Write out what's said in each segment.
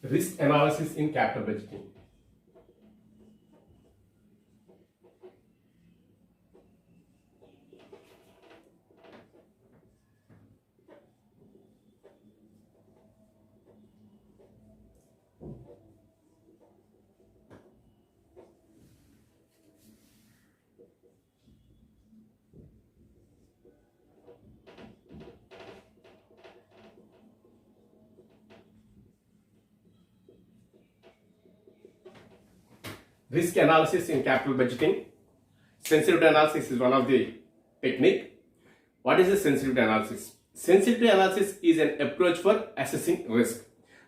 Risk analysis in capital budgeting. Risk analysis in capital budgeting. Sensitivity analysis is one of the technique. What is a sensitivity analysis? Sensitivity analysis is an approach for assessing risk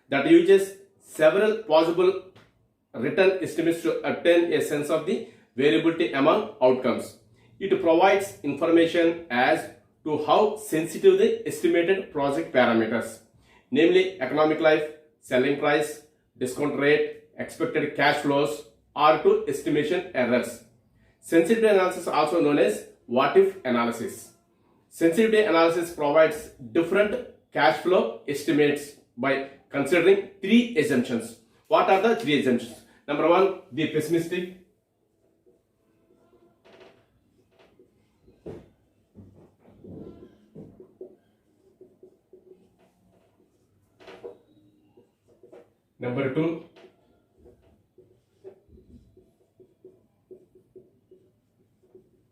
that uses several possible return estimates to obtain a sense of the variability among outcomes. It provides information as to how sensitive the estimated project parameters, namely economic life, selling price, discount rate, expected cash flows, are to estimation errors. Sensitivity analysis, also known as what if analysis. Sensitivity analysis provides different cash flow estimates by considering three assumptions. What are the three assumptions? Number one, the pessimistic. Number two,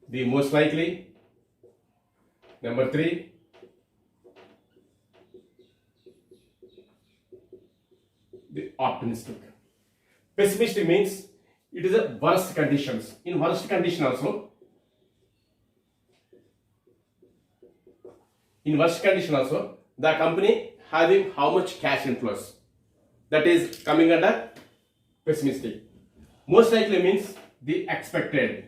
the most likely. Number three, the optimistic. Pessimistic means it is a worst conditions. In worst condition also, the company having how much cash inflows, that is coming under pessimistic. Most likely means the expected.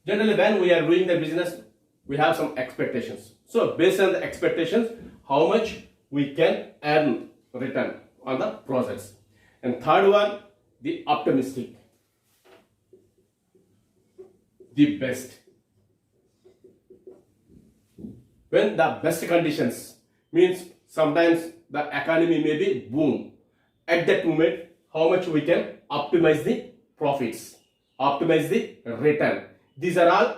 Generally, when we are doing the business, we have some expectations. So based on the expectations, how much we can earn return on the projects. And third one, the optimistic, the best. When the best conditions means sometimes the economy may be boom. At that moment, how much we can optimize the profits, optimize the return. These are all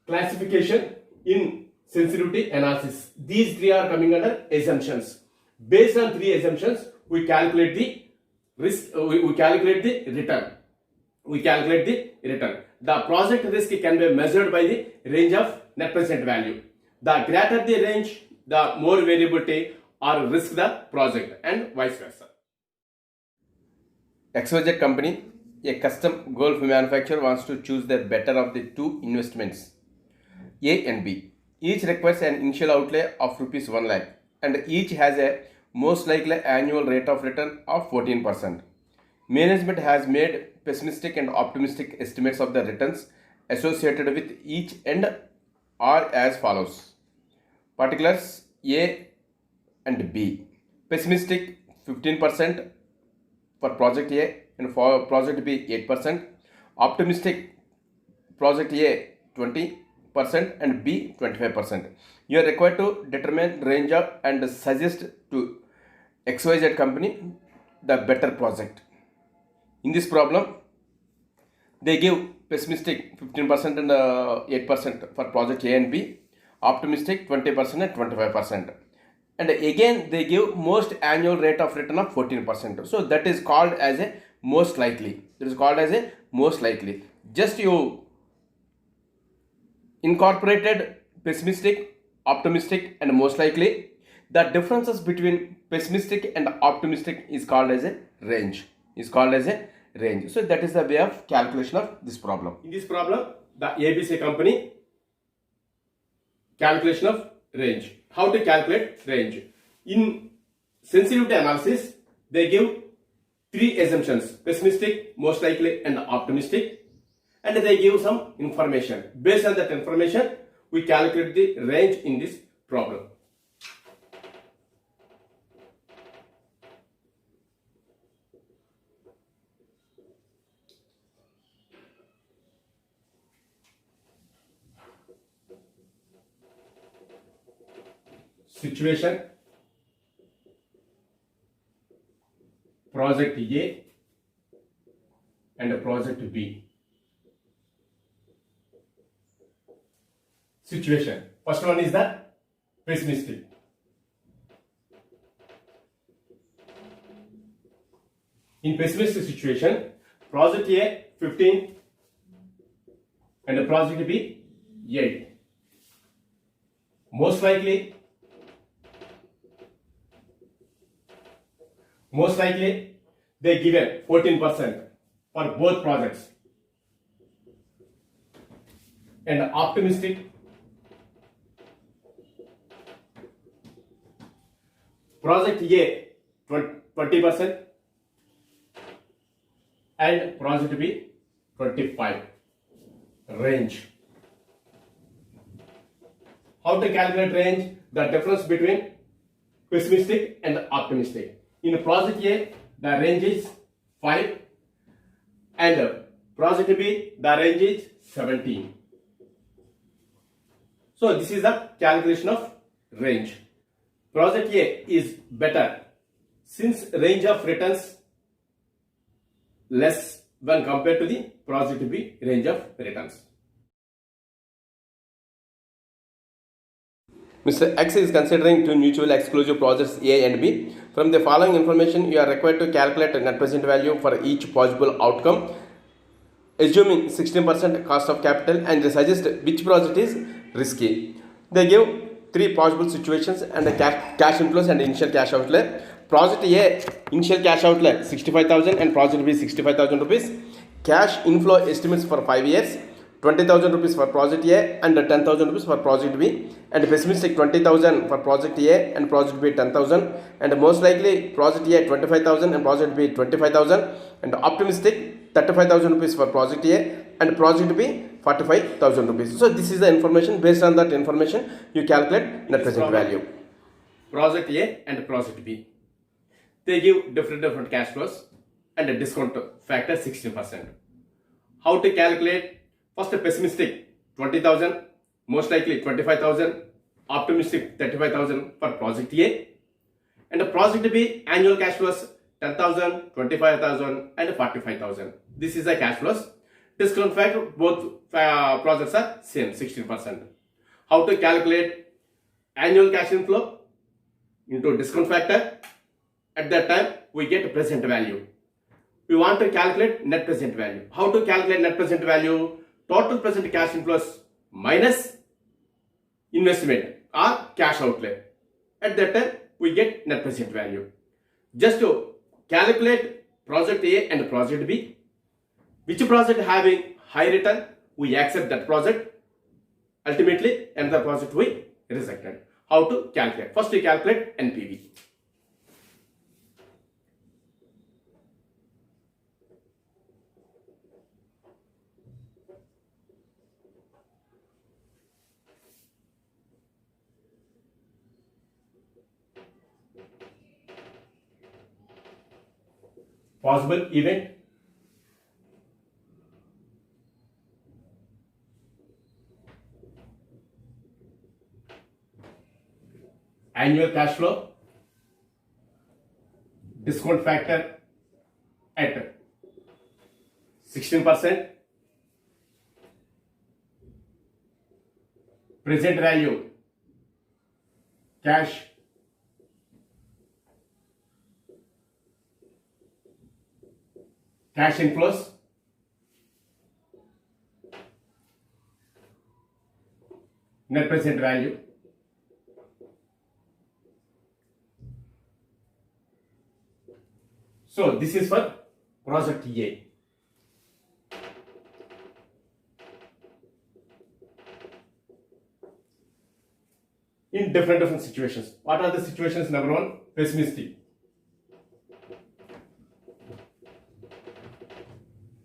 classification in sensitivity analysis. These three are coming under assumptions. Based on three assumptions, we calculate the risk, we calculate the return. The project risk can be measured by the range of net present value. The greater the range, the more variability or risk the project, and vice versa. XYZ company, a custom golf manufacturer, wants to choose the better of the two investments, A and B. Each requires an initial outlay of rupees 1 lakh and each has a most likely annual rate of return of 14%. Management has made pessimistic and optimistic estimates of the returns associated with each and are as follows. Particulars A and B. Pessimistic 15% for project A and for project B 8%. Optimistic project A 20% and B 25%. You are required to determine range of and suggest to XYZ company the better project. In this problem, they give pessimistic 15% and 8% for project A and B, optimistic 20% and 25%. And again they give most annual rate of return of 14%. So that is called as a most likely. Just you incorporated pessimistic, optimistic and most likely. The differences between pessimistic and optimistic is called as a range. So that is the way of calculation of this problem. In this problem, the ABC company calculation of range. How to calculate range? In sensitivity analysis, they give three assumptions: pessimistic, most likely and optimistic, and they give some information. Based on that information, we calculate the range in this problem. situation, project A and project B. Situation. First one is the pessimistic. In pessimistic situation, project A 15 and project B 8. Most likely they given 14% for both projects. And optimistic, project A 20% and project B 25. Range. How to calculate range? The difference between pessimistic and optimistic. In project A, the range is 5 and project B, the range is 17. So this is the calculation of range. Project A is better since range of returns less when compared to the project B range of returns. Mr. X is considering two mutually exclusive projects A and B. From the following information, you are required to calculate a net present value for each possible outcome, assuming 16% cost of capital, and suggest which project is risky. They give three possible situations and the cash inflows and initial cash outlay. Project A initial cash outlay 65,000 and project B 65,000 rupees. Cash inflow estimates for 5 years. 20,000 rupees for project A and 10,000 rupees for project B, and pessimistic 20,000 for project A and project B 10,000, and most likely project A 25,000 and project B 25,000, and optimistic 35,000 rupees for project A and project B 45,000 rupees. So this is the information. Based on that information, you calculate net present value. Project A and project B, they give different cash flows and a discount factor 16%. How to calculate? First, pessimistic 20,000, most likely 25,000, optimistic 35,000 for project A, and project B annual cash flows 10,000, 25,000 and 45,000. This is the cash flows. Discount factor, both projects are same, 16%. How to calculate annual cash inflow into discount factor? At that time, we get present value. We want to calculate net present value. How to calculate net present value? Total present cash inflows minus investment or cash outlay. At that time, we get net present value. Just to calculate project A and project B, which project having high return, we accept that project. Ultimately, another project we rejected. How to calculate? First, we calculate NPV. Possible event, annual cash flow, discount factor at 16%, present value, cash, cash inflows, net present value, so this is for project A. In different situations. What are the situations? Number one, pessimistic.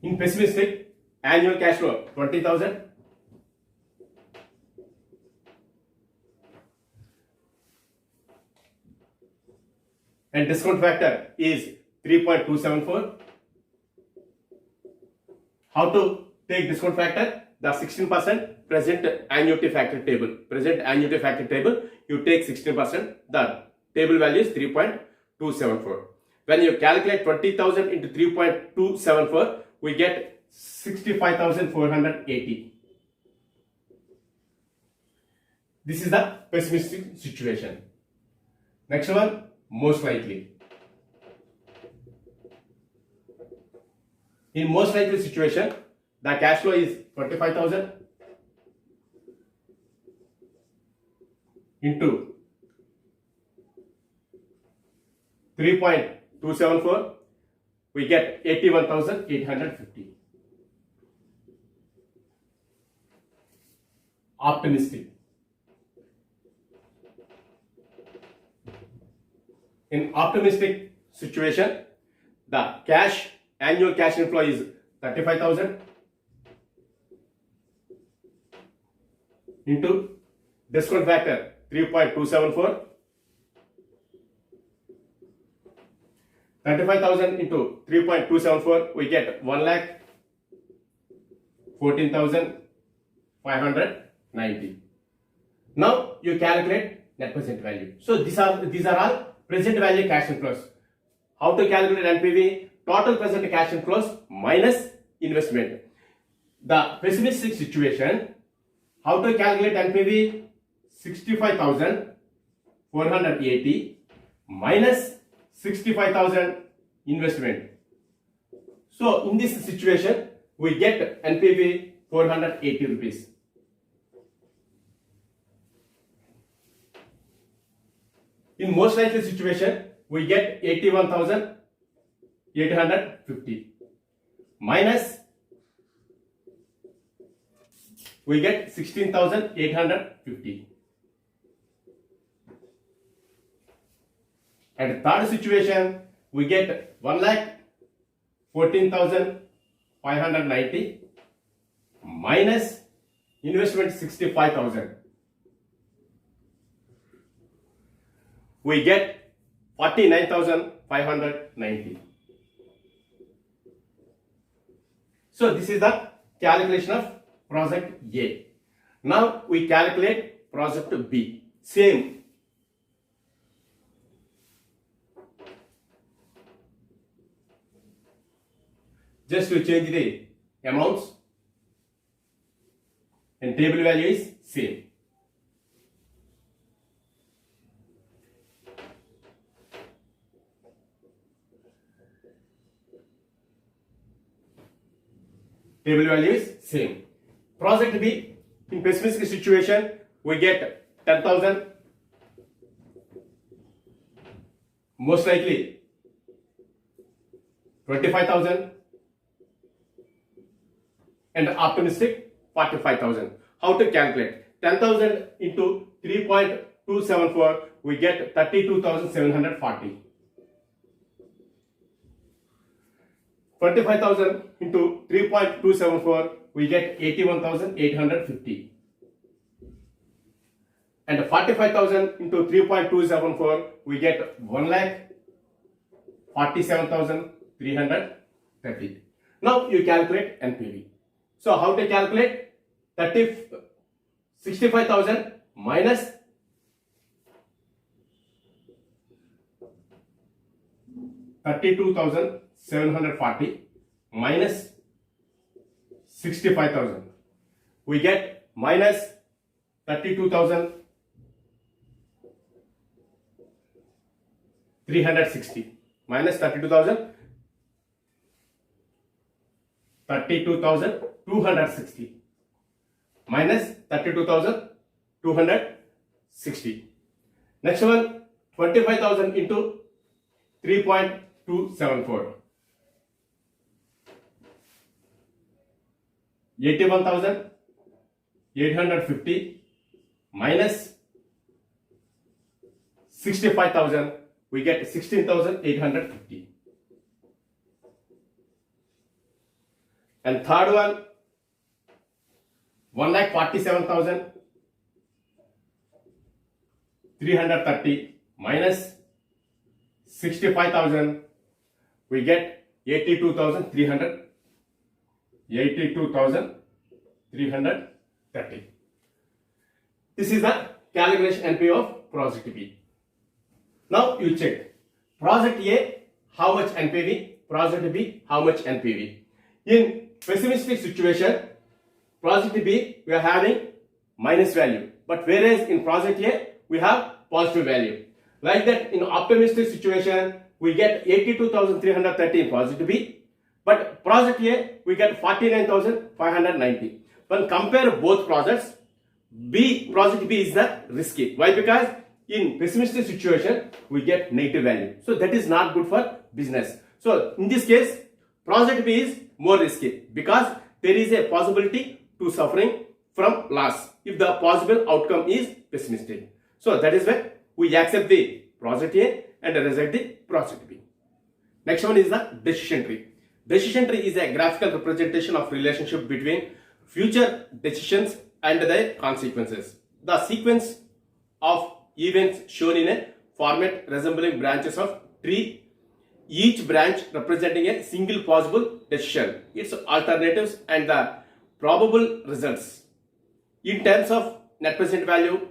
In pessimistic, annual cash flow 20,000, and discount factor is 3.274. How to take discount factor? the 16% present annuity factor table. Present annuity factor table, you take 16%, the table value is 3.274. When you calculate 20,000 into 3.274, we get 65,480. This is the pessimistic situation. Next one, most likely. In most likely situation, the cash flow is 25,000 into 3.274, we get 81,850. Optimistic. In optimistic situation, the annual cash inflow is 35,000 into discount factor 3.274. 35,000 into 3.274, we get 1,14,590. Now you calculate net present value. So these are all present value cash inflows. How to calculate NPV? Total present cash inflows minus investment. The pessimistic situation, how to calculate NPV? 65,480 minus 65,000 investment. So in this situation, we get NPV 480 rupees. In most likely situation, we get 81,850 minus we get 16,850. And third situation, we get 1,14,590 minus investment 65,000. We get 49,590. So this is the calculation of project A. Now we calculate project B. Same. Just to change the amounts and table value is same. Table value is same. Project B, in pessimistic situation, we get 10,000. Most likely 25,000. And optimistic 45,000. How to calculate? 10,000 into 3.274, we get 32,740. 25,000 into 3.274, we get 81,850. And 45,000 into 3.274, we get 1,47,330. Now you calculate NPV. So how to calculate? 65,000 minus 32,740 minus 65,000. We get minus 32,360 minus 32,260 minus 32,260. Next one, 25,000 into 3.274. 81,850 minus 65,000, we get 16,850. And third one, 1,47,330 minus 65,000, we get 82,300. 330. This is the calculation NPV of project B. Now you check. Project A, how much NPV? Project B, how much NPV? In pessimistic situation, project B, we are having minus value. But whereas in project A, we have positive value. Like that, in optimistic situation, we get 82,330 in project B. But project A, we get 49,590. When compare both projects, project B is the risky. Why? Because in pessimistic situation, we get negative value. So that is not good for business. So in this case, project B is more risky because there is a possibility to suffering from loss if the possible outcome is pessimistic. So that is why we accept the project A and reject the project B. Next one is the decision tree. Decision tree is a graphical representation of relationship between future decisions and their consequences. The sequence of events shown in a format resembling branches of tree, each branch representing a single possible decision, its alternatives and the probable results in terms of net present value,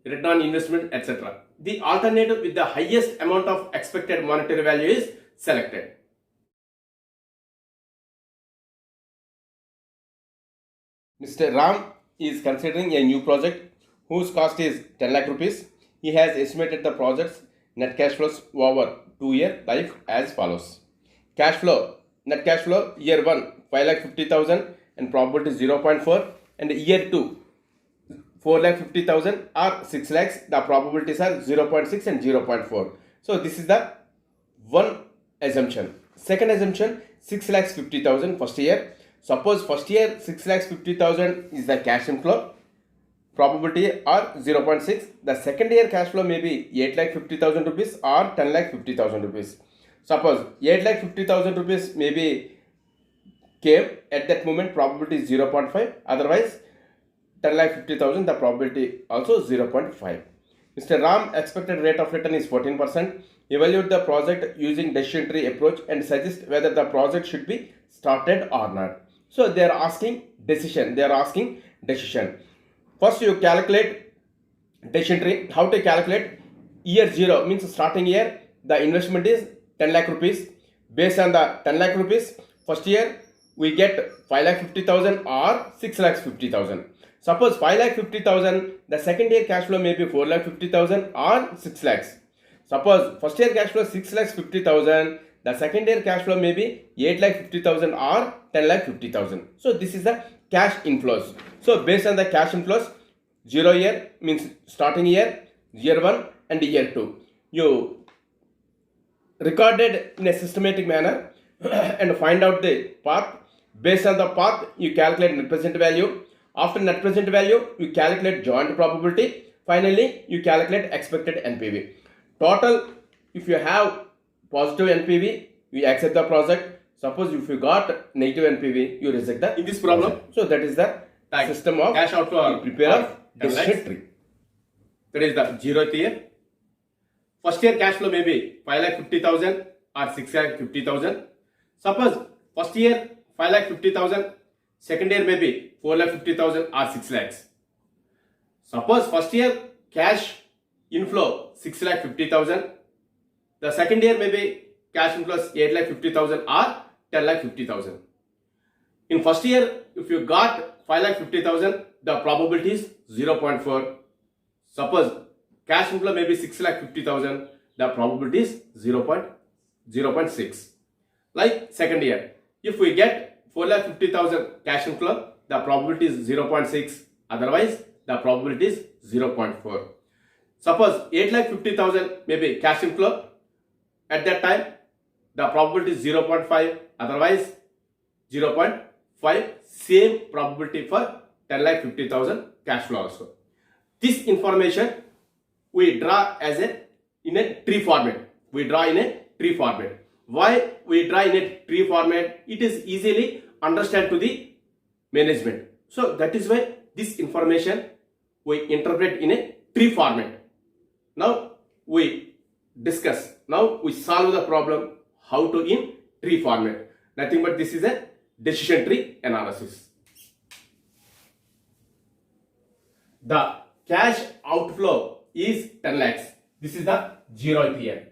return on investment, etc. The alternative with the highest amount of expected monetary value is selected. Mr. Ram is considering a new project whose cost is 10 lakh rupees. He has estimated the project's net cash flows over 2-year life as follows. Cash flow, net cash flow, year 1, 5,50,000 and probability 0.4, and year 2, 4,50,000 or 6 lakhs, the probabilities are 0.6 and 0.4. So this is the one assumption. Second assumption, 6,50,000 first year. Suppose first year 6,50,000 is the cash inflow, probability are 0.6. The second year cash flow may be 8,50,000 rupees or 10,50,000 rupees. Suppose 8,50,000 rupees maybe came at that moment, probability is 0.5. Otherwise 10,50,000, the probability also 0.5. Mr. Ram expected rate of return is 14%. Evaluate the project using decision tree approach and suggest whether the project should be started or not. So they are asking decision. First you calculate decision tree. How to calculate? Year 0 means starting year. The investment is 10 lakh rupees. Based on the 10 lakh rupees, first year we get 5,50,000 or 6,50,000. Suppose 5,50,000, the second year cash flow may be 4,50,000 or 6 lakhs. Suppose first year cash flow 6,50,000, the second year cash flow may be 8,50,000 or 10,50,000. So this is the cash inflows. So based on the cash inflows, 0 year means starting year, year 1 and year 2. You recorded in a systematic manner and find out the path. Based on the path, you calculate net present value. After net present value, you calculate joint probability. Finally, you calculate expected NPV. Total, if you have positive NPV, you accept the project. Suppose if you got negative NPV, you reject the in this problem. Project. So that is the system of cash outflow prepare decision tree. That is the 0th year. First year cash flow may be 5,50,000 or 6,50,000. Suppose first year 5,50,000, second year may be 4,50,000 or 6 lakhs. Suppose first year cash inflow 6,50,000, the second year may be cash inflows 8,50,000 or 10,50,000. In first year, if you got 5,50,000, the probability is 0.4. Suppose cash inflow may be 6,50,000, the probability is 0.6. Like second year, if we get 4,50,000 cash inflow, the probability is 0.6. Otherwise, the probability is 0.4. Suppose 8,50,000 may be cash inflow. At that time, the probability is 0.5. Otherwise, 0.5. Same probability for 10,50,000 cash flow also. This information we draw as in a tree format. Why we draw in a tree format? It is easily understand to the management. So that is why this information we interpret in a tree format. Now we discuss. Now we solve the problem how to in tree format. Nothing but this is a decision tree analysis. the cash outflow is 10 lakhs. This is the 0th year.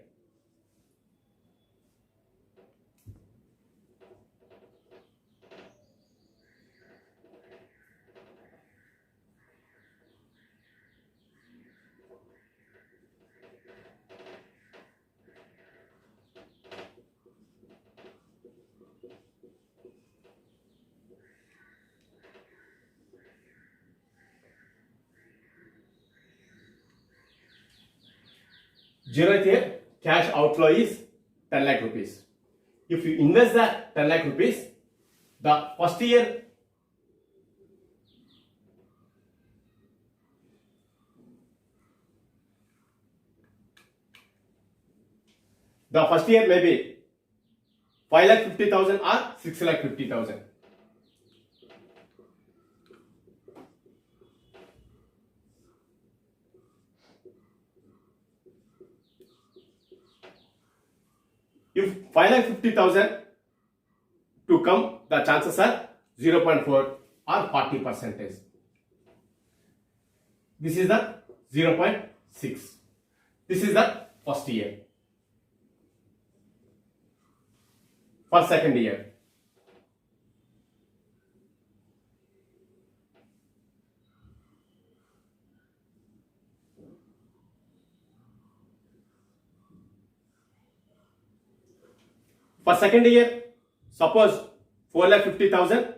Zeroth year cash outflow is 10 lakh rupees. If you invest the 10 lakh rupees, the first year may be 5,50,000 or 6,50,000. If 5,50,000 to come, the chances are 0.4 or 40%. This is the 0.6. This is the first year. For second year, suppose 4,50,000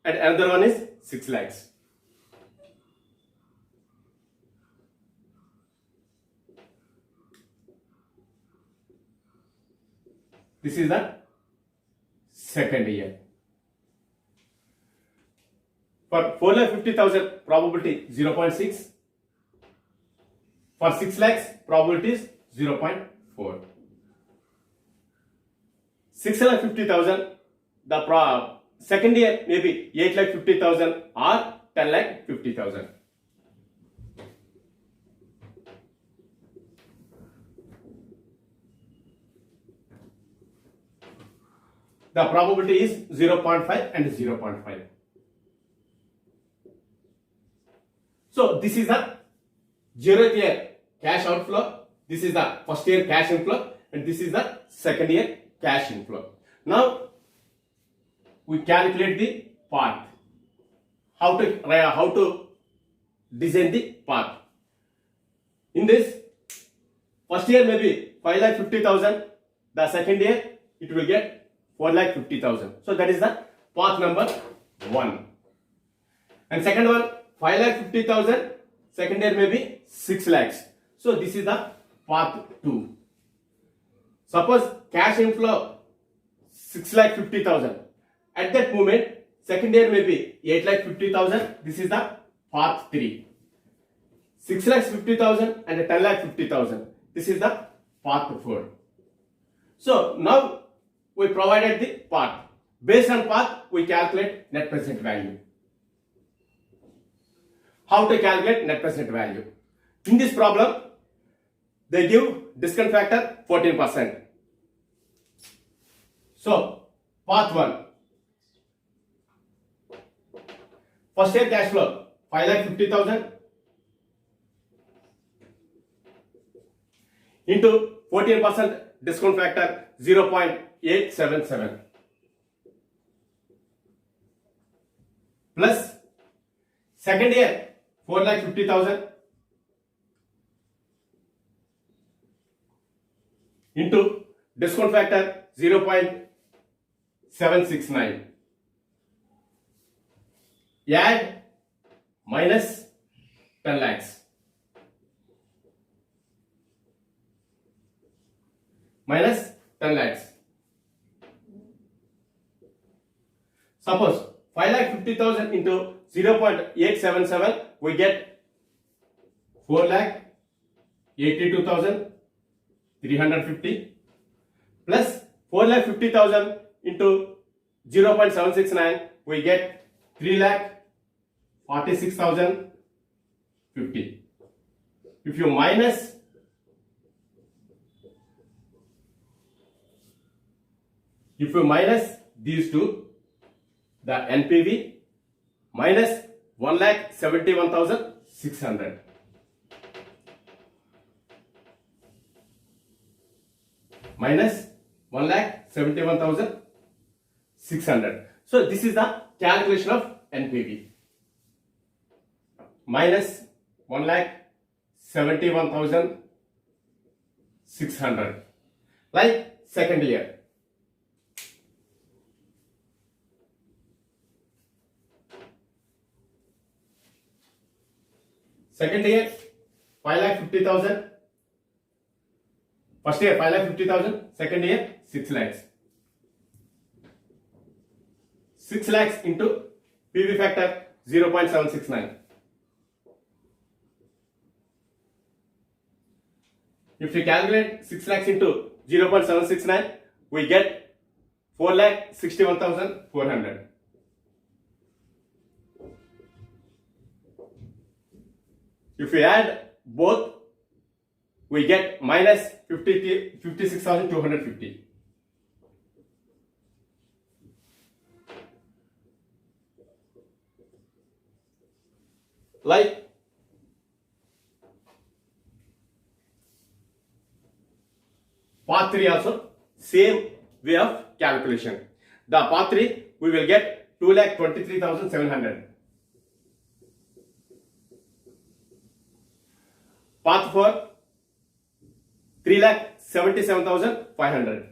and another one is 6 lakhs. This is the second year. For 4,50,000 probability 0.6. For 6 lakhs probability is 0.4. 6,50,000, the second year may be 8,50,000 or 10,50,000. The probability is 0.5 and 0.5. So this is the 0th year cash outflow, this is the first year cash inflow, and this is the second year cash inflow. Now we calculate the path. How to design the path? In this, first year may be 5,50,000. The second year it will get 4,50,000. So that is the path number 1. And second one, 5,50,000. Second year may be 6 lakhs. So this is the path 2. Suppose cash inflow 6,50,000. At that moment, second year may be 8,50,000. This is the path 3. 6,50,000 and 10,50,000. This is the path 4. So now we provided the path. Based on path, we calculate net present value. How to calculate net present value? In this problem, they give discount factor 14%. So, path 1. First year cash flow 5,50,000 into 14% discount factor 0.877 plus second year 4,50,000 into discount factor 0.769. Add minus 10 lakhs. Minus 10 lakhs. Suppose 5,50,000 into 0.877, we get 4,82,350 plus 4,50,000 into 0.769, we get 3,46,050. If you minus these two, the NPV minus 1,71,700. 600 minus 1,71,600. So this is the calculation of NPV. Minus 1,71,600. Like second year. Second year 5,50,000. First year 5,50,000. Second year 6 lakhs. 6 lakhs into PV factor 0.769. If we calculate 6 lakhs into 0.769, we get 4,61,400. If we add both, we get minus 56,250. Like part 3 also same way of calculation. The part 3 we will get 2,23,700. Path 4 3,77,500.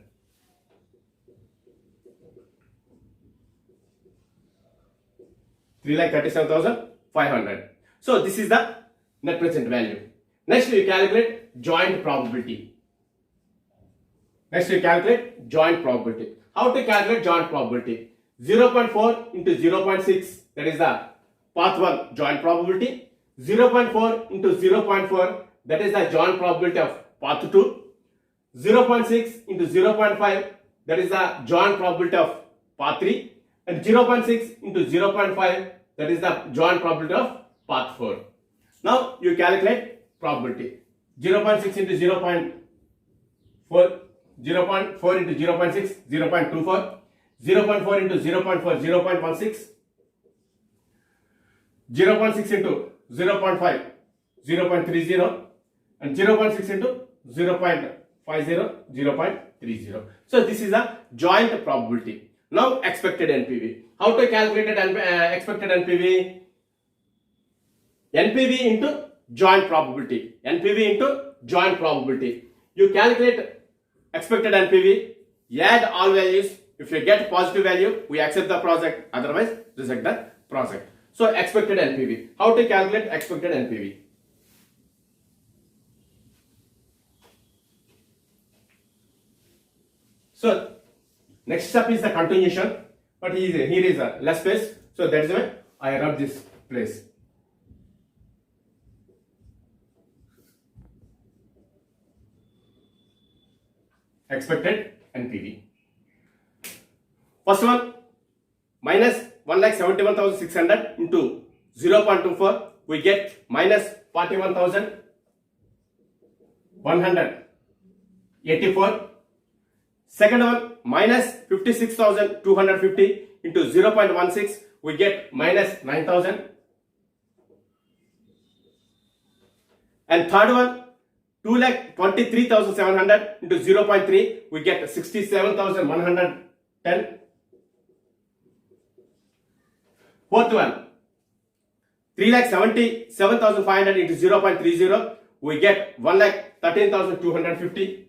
$3,37,500. So this is the net present value. Next we calculate joint probability. How to calculate joint probability? 0.4 into 0.6, that is the path 1 joint probability. 0.4 into 0.4, that is the joint probability of path 2. 0.6 into 0.5, that is the joint probability of path 3. And 0.6 into 0.5, that is the joint probability of path 4. Now you calculate probability. 0.6 into 0.4, 0.4 into 0.6, 0.24. 0.4 into 0.4, 0.16. 0.6 into 0.5, 0.30. And 0.6 into 0.50, 0.30. So this is a joint probability. Now expected NPV. How to calculate expected NPV? NPV into joint probability. NPV into joint probability. You calculate expected NPV, add all values. If you get positive value, we accept the project, otherwise reject the project. So expected NPV. How to calculate expected NPV? So next step is the continuation, but here is a less space, so that is why I rub this place. Expected NPV. First one, minus 1,71,600 into 0.24, we get minus 41,184. Second one, minus 56,250 into 0.16, we get minus 9,000. And third one, 2,23,700 into 0.3, we get 67,110. Fourth one, 3,77,500 into 0.30, we get 1,13,250.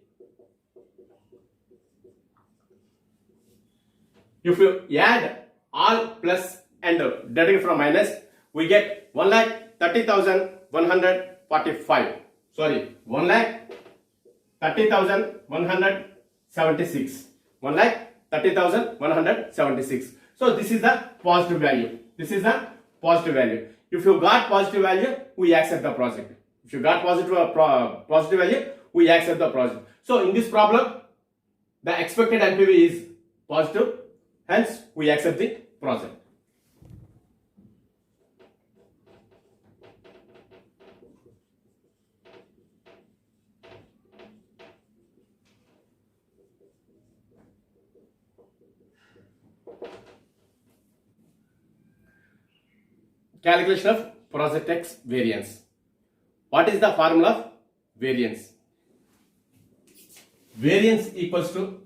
If you add all plus and deduct from minus, we get 1,30,145. Sorry, 1,30,176. 1,30,176. So this is the positive value. This is the positive value. If you got positive value, we accept the project. If you got positive value, we accept the project. So in this problem, the expected NPV is positive. Hence, we accept the project. Calculation of project X variance. What is the formula of variance? Variance equals to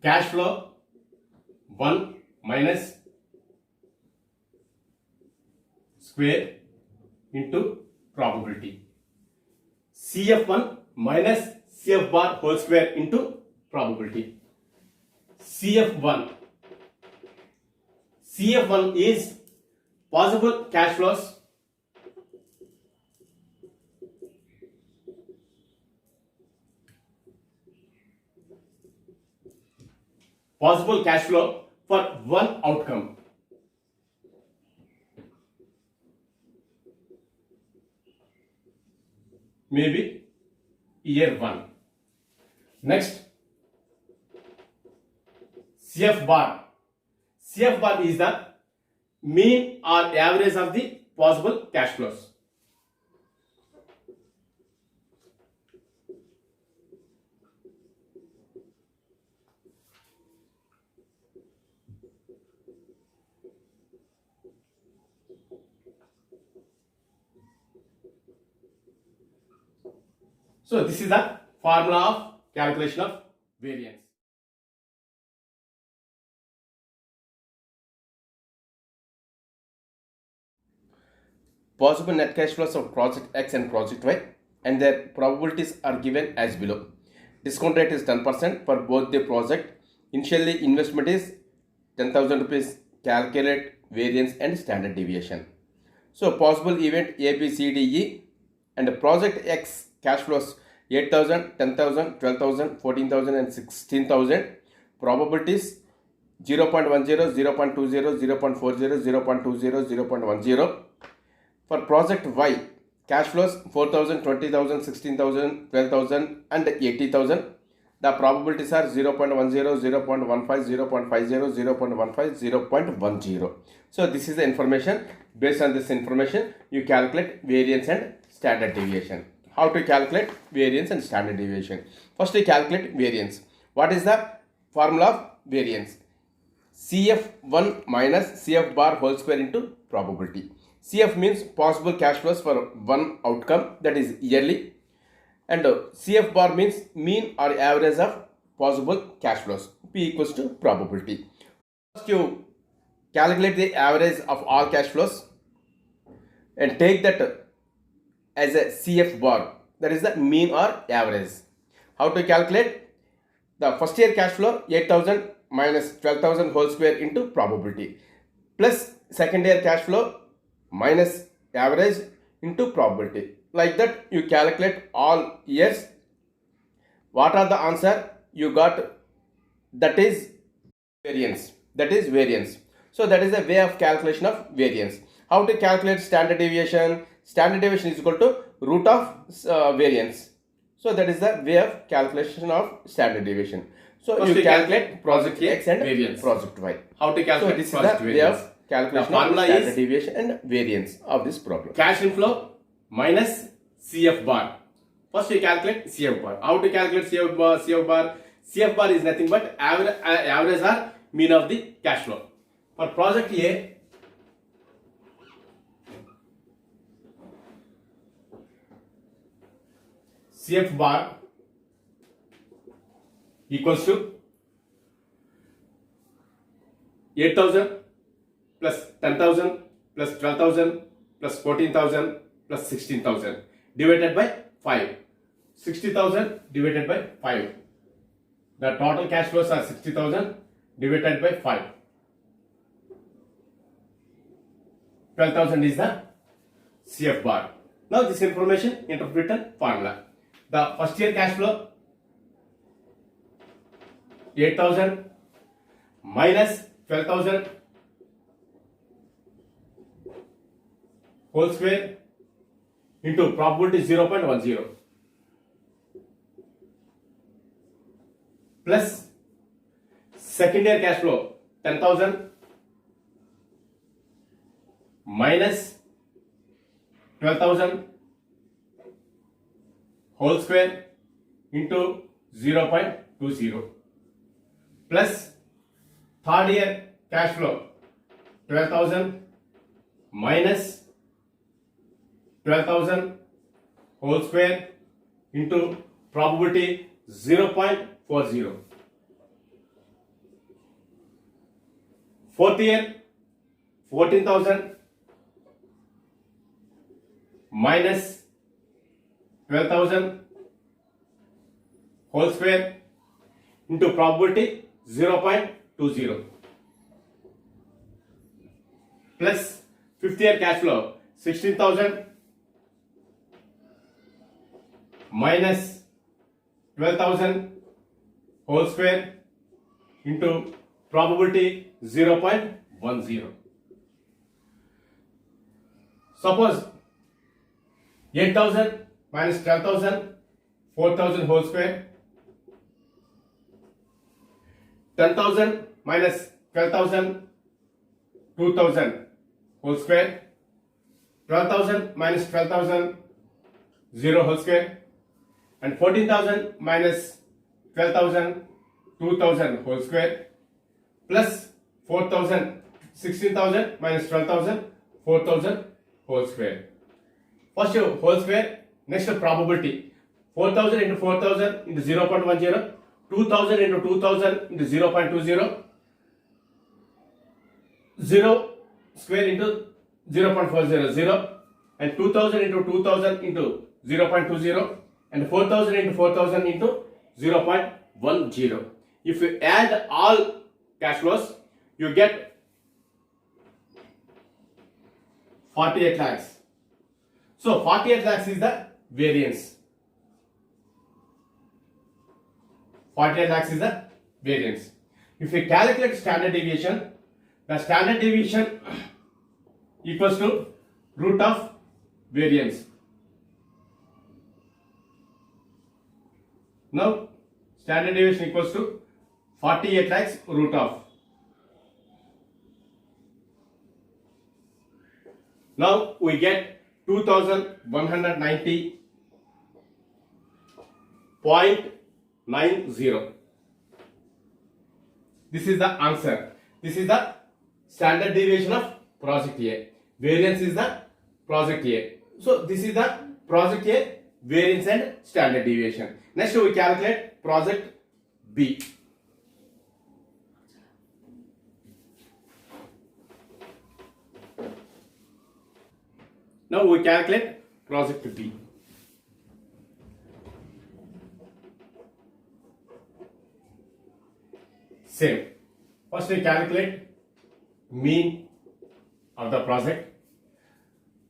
cash flow 1 minus square into probability. CF1 minus CF bar whole square into probability. CF1 is possible cash flows for one outcome. Maybe year 1. Next, CF bar is the mean or average of the possible cash flows. So this is the formula of calculation of variance. Possible net cash flows of project X and project Y and their probabilities are given as below. Discount rate is 10% for both the project. Initially investment is 10,000 rupees. Calculate variance and standard deviation. So possible event A, B, C, D, E and project X cash flows 8,000, 10,000, 12,000, 14,000 and 16,000. Probabilities 0.10, 0.20, 0.40, 0.20, 0.10. For project Y, cash flows 4,000, 20,000, 16,000, 12,000 and 80,000. The probabilities are 0.10, 0.15, 0.50, 0.15, 0.10. So this is the information. Based on this information, you calculate variance and standard deviation. How to calculate variance and standard deviation? First, we calculate variance. What is the formula of variance? CF1 minus CF bar whole square into probability. CF means possible cash flows for one outcome, that is yearly, and CF bar means mean or average of possible cash flows. P equals to probability. First you calculate the average of all cash flows and take that as a CF bar, that is the mean or average. How to calculate? The first year cash flow 8,000 minus 12,000 whole square into probability plus second year cash flow minus average into probability. Like that you calculate all years. What are the answer you got? That is variance. So that is the way of calculation of variance. How to calculate standard deviation? Standard deviation is equal to root of variance. So that is the way of calculation of standard deviation. So first you calculate project X and variance. Project Y. How to calculate? So this is the way of calculation of standard deviation and variance of this problem. Cash inflow minus CF bar. First we calculate CF bar. How to calculate CF bar? CF bar is nothing but average or mean of the cash flow. For project A, CF bar equals to 8,000 plus 10,000 plus 12,000 plus 14,000 plus 16,000 divided by 5. 60,000 divided by 5. The total cash flows are 60,000 divided by 5. 12,000 is the CF bar. Now this information interpreted formula. The first year cash flow 8,000 minus 12,000 whole square into probability 0.10 plus second year cash flow 10,000 minus 12,000 whole square into 0.20 plus third year cash flow 12,000 minus 12,000 whole square into probability 0.40. Fourth year 14,000 minus 12,000 whole square into probability 0.20 plus fifth year cash flow 16,000 minus 12,000 whole square into probability 0.10. Suppose 8,000 minus 12,000, 4,000 whole square, 10,000 minus 12,000, 2,000 whole square, 12,000 minus 12,000, 0 whole square, and 14,000 minus 12,000, 2,000 whole square, plus 4,000, 16,000 minus 12,000, 4,000 whole square. First whole square, next probability. 4,000 into 4,000 into 0.10, 2,000 into 2,000 into 0.20, 0 square into 0.40, 0, and 2,000 into 2,000 into 0.20, and 4,000 into 4,000 into 0.10. If you add all cash flows, you get 48 lakhs. So 48 lakhs is the variance. 48 lakhs is the variance. If you calculate standard deviation, the standard deviation equals to root of variance. Now standard deviation equals to 48 lakhs root of. Now we get 2,190.90. This is the answer. This is the standard deviation of project A. Variance is the project A. So this is the project A variance and standard deviation. Next we calculate project B. Now we calculate project B. Same. First we calculate mean of the project.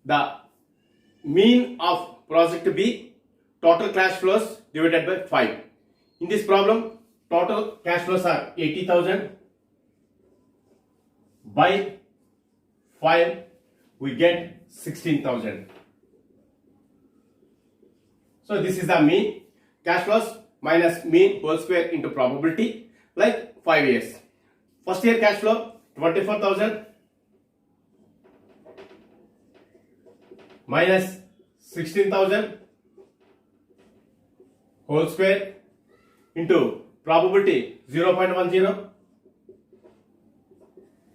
The mean of project B, total cash flows divided by 5. In this problem, total cash flows are 80,000 by 5, we get 16,000. So this is the mean. Cash flows minus mean whole square into probability, like 5 years. First year cash flow 24,000 minus 16,000 whole square into probability 0.10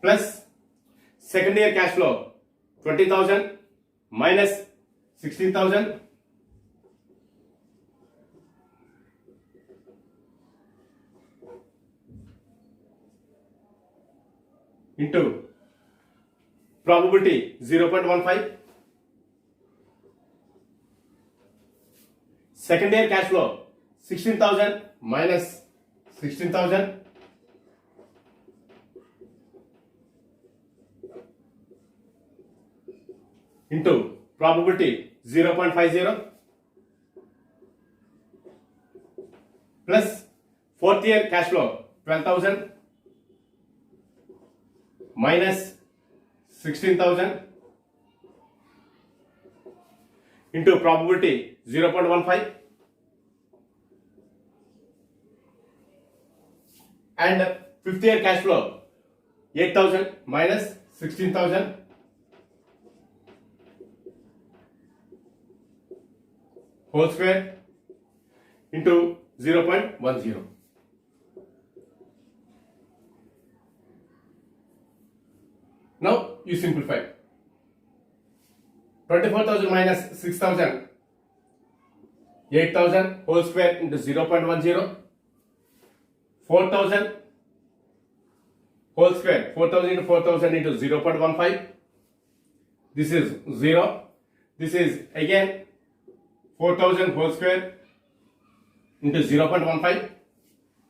plus second year cash flow 20,000 minus 16,000 into probability 0.15. Second year cash flow 16,000 minus 16,000 into probability 0.50 plus fourth year cash flow 12,000 minus 16,000 into probability 0.15 and fifth year cash flow 8,000 minus 16,000 whole square into 0.10. Now you simplify. 24,000 minus 6,000, 8,000 whole square into 0.10, 4,000 whole square, 4,000 into 4,000 into 0.15. This is 0. This is again 4,000 whole square into 0.15.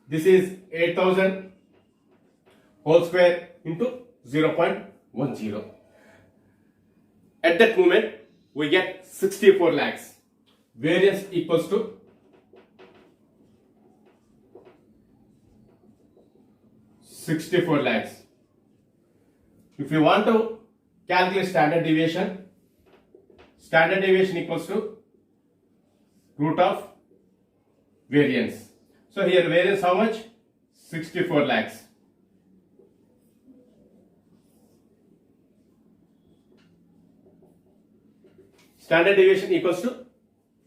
This is 8,000 whole square into 0.10. At that moment, we get 64 lakhs. Variance equals to 64 lakhs. If you want to calculate standard deviation equals to root of variance. So here variance how much? 64 lakhs. Standard deviation equals to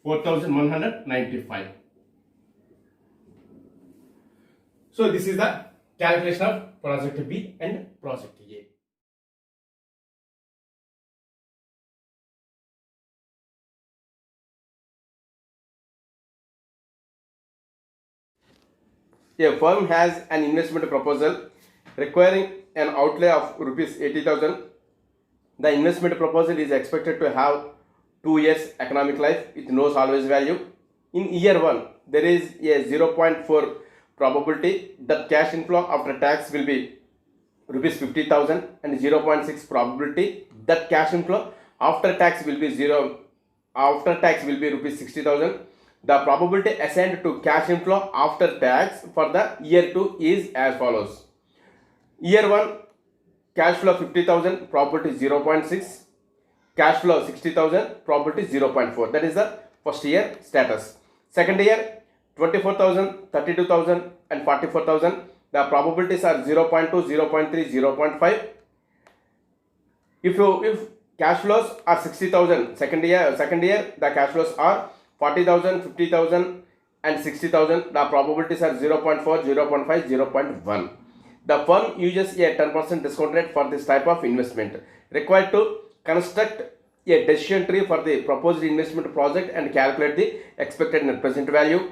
4,195. So this is the calculation of project B and project A. A firm has an investment proposal requiring an outlay of rupees 80,000. The investment proposal is expected to have 2 years economic life with no salvage value. In year 1, there is a 0.4 probability that cash inflow after tax will be rupees 50,000 and 0.6 probability that cash inflow after tax will be rupees 60,000. The probability assigned to cash inflow after tax for the year 2 is as follows. Year 1, cash flow 50,000, probability 0.6. Cash flow 60,000, probability 0.4. That is the first year status. Second year, 24,000, 32,000 and 44,000. The probabilities are 0.2, 0.3, 0.5. If cash flows are 60,000, second year the cash flows are 40,000, 50,000 and 60,000. The probabilities are 0.4, 0.5, 0.1. The firm uses a 10% discount rate for this type of investment. Required to construct a decision tree for the proposed investment project and calculate the expected net present value.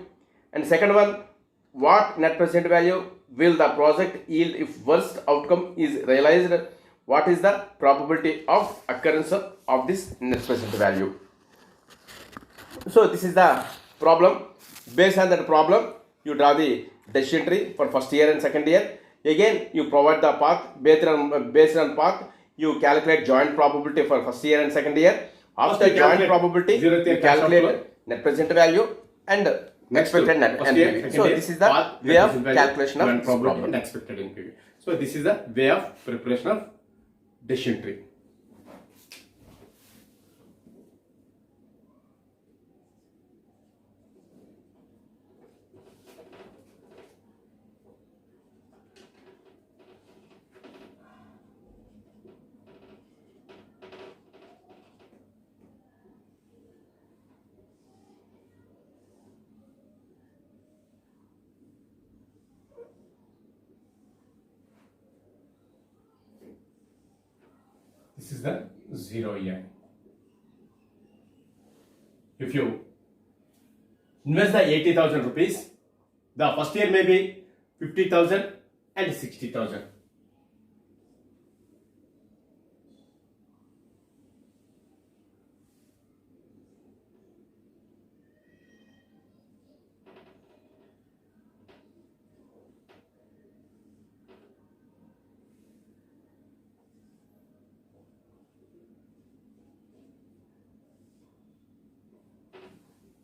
And second one, what net present value will the project yield if worst outcome is realized? What is the probability of occurrence of this net present value? So this is the problem. Based on that problem, you draw the decision tree for first year and second year. Again, you provide the path. Based on path, you calculate joint probability for first year and second year. After joint probability, you calculate net present value and expected net NPV. So this is the way of calculation of probability and expected NPV. So this is the way of preparation of decision tree. This is the 0 year. If you invest the 80,000 rupees, the first year may be 50,000 and 60,000.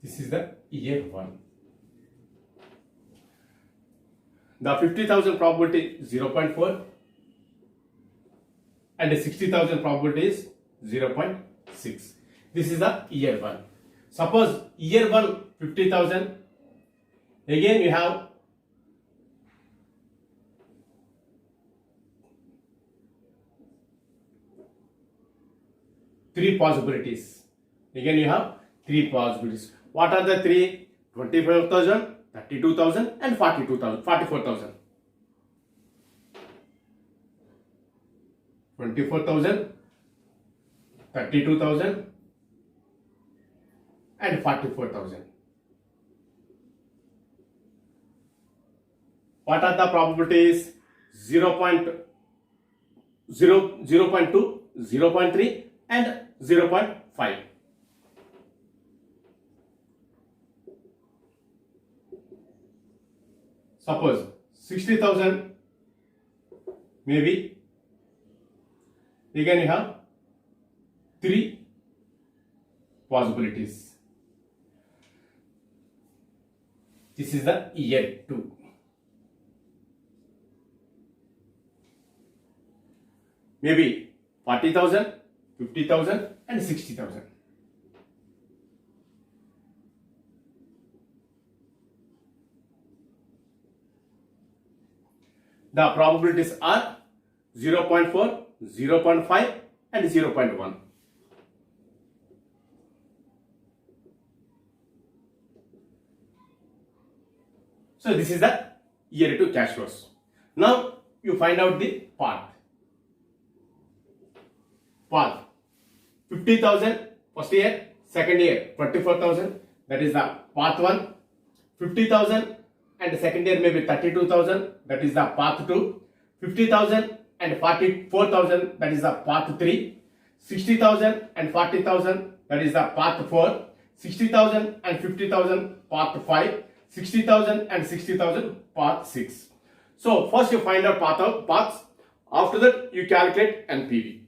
This is the year 1. The 50,000 probability 0.4 and the 60,000 probability is 0.6. This is the year 1. Suppose year 1 50,000. Again you have three possibilities. Again you have three possibilities. What are the three? 25,000, 32,000 and 44,000. 24,000, 32,000 and 44,000. What are the probabilities? 0.0, 0.2, 0.3 and 0.5. Suppose 60,000, maybe again you have 3 possibilities. This is the year 2. Maybe 40,000, 50,000 and 60,000. The probabilities are 0.4, 0.5 and 0.1. So this is the year 2 cash flows. Now you find out the path. 50,000 first year, second year 24,000, that is the path 1. 50,000 and second year maybe 32,000, that is the path 2. 50,000 and 44,000, that is the path 3. 60,000 and 40,000, that is the path 4. 60,000 and 50,000, path 5. 60,000 and 60,000, path 6. So first you find out paths. After that you calculate NPV.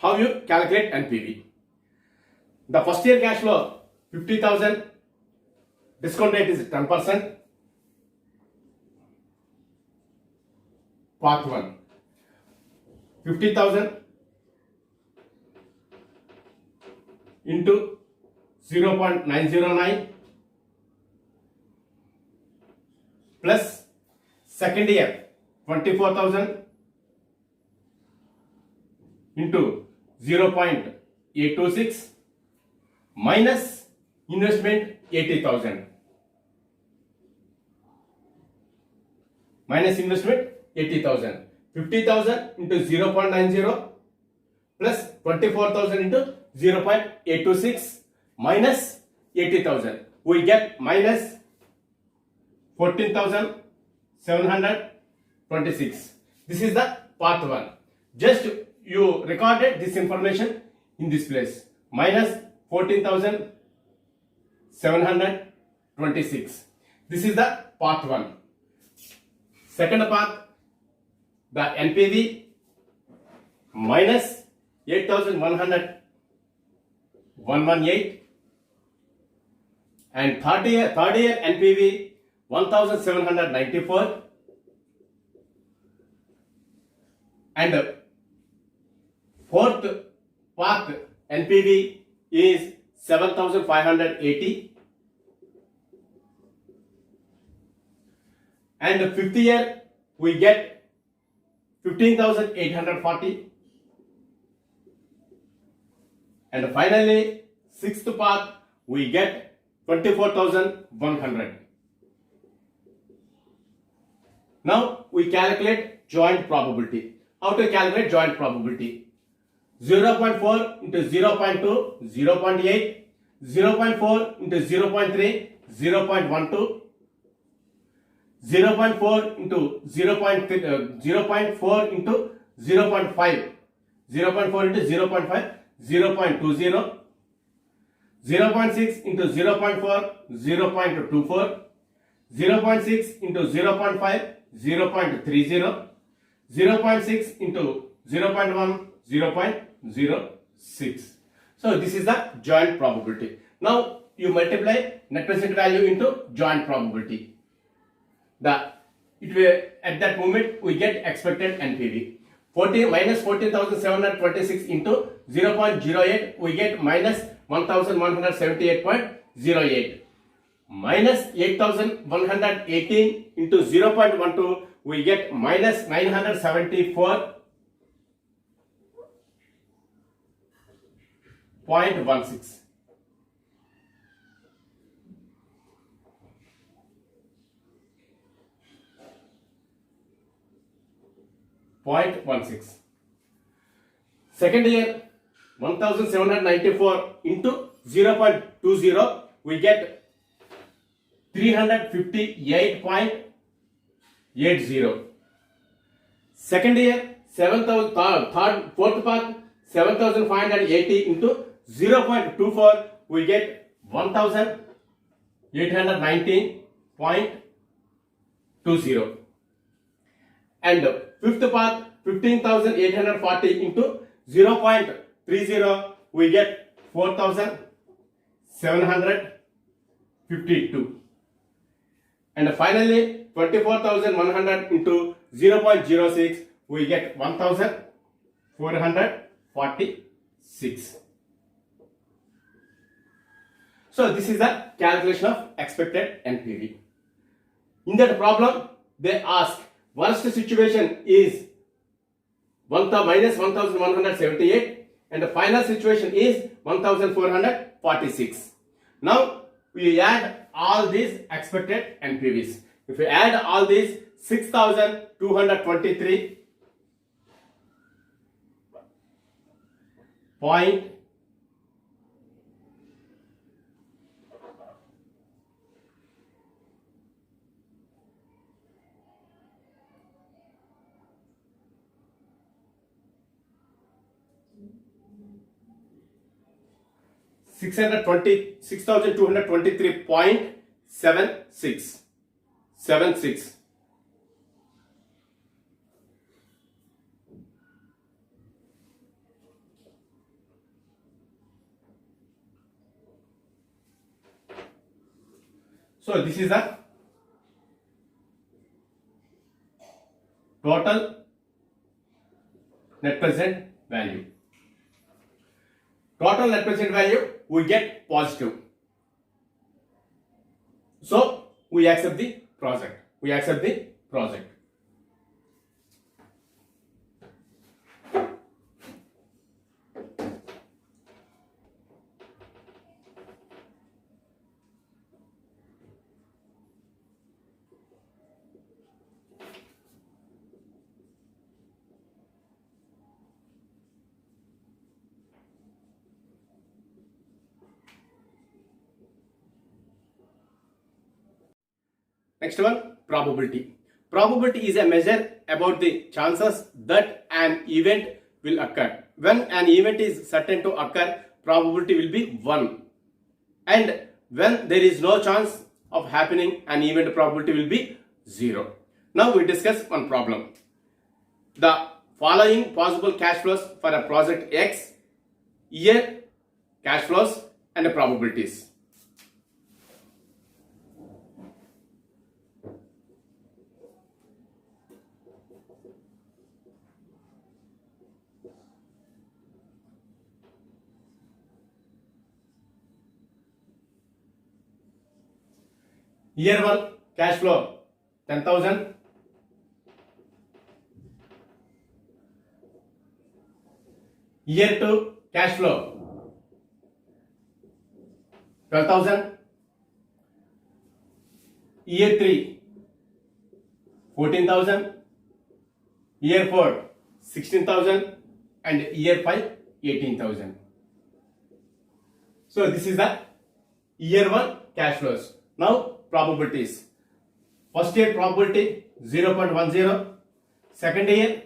How you calculate NPV? The first year cash flow 50,000, discount rate is 10%. Path 1. 50,000 into 0.909 plus second year 24,000 into 0.826 minus investment 80,000. Minus investment 80,000. 50,000 into 0.90 plus 24,000 into 0.826 minus 80,000. We get minus 14,726. This is the path 1. Just you recorded this information in this place. Minus 14,726. This is the path 1. Second path, the NPV minus 8,118 and third year NPV 1,794 and fourth path NPV is 7,580 and the fifth year we get 15,840 and finally sixth path we get 24,100. Now we calculate joint probability. How to calculate joint probability? 0.4 into 0.2, 0.8, 0.4 into 0.3, 0.12, 0.4 into 0.4 into 0.5, 0.4 into 0.5, 0.20, 0.6 into 0.4, 0.24, 0.6 into 0.5, 0.30, 0.6 into 0.1, 0.06. So this is the joint probability. Now you multiply net present value into joint probability. At that moment we get expected NPV. Minus 14,726 into 0.08 we get minus 1,178.08. Minus 8,118 into 0.12 we get minus 974.16. 0.16. Second year 1794 into 0.20, we get 358.80. Second year 7,000, fourth path 7,580 into 0.24, we get 1,819.20. And fifth path 15,840 into 0.30, we get 4,752. And finally 24,100 into 0.06, we get 1,446. So this is the calculation of expected NPV. In that problem, they ask worst situation is minus 1,178 and the final situation is 1,446. Now we add all these expected NPVs. If we add all these, 6,223 point 6,223.76. So this is the total net present value. Total net present value, we get positive. So we accept the project. Next one, probability. Probability is a measure about the chances that an event will occur. When an event is certain to occur, probability will be 1. And when there is no chance of happening, an event probability will be 0. Now we discuss one problem. The following possible cash flows for a project X, year, cash flows and probabilities. Year 1 cash flow 10,000. Year 2 cash flow 12,000. Year 3 14,000. Year 4 16,000 and year 5 18,000. So this is the year 1 cash flows. Now probabilities. First year probability 0.10, second year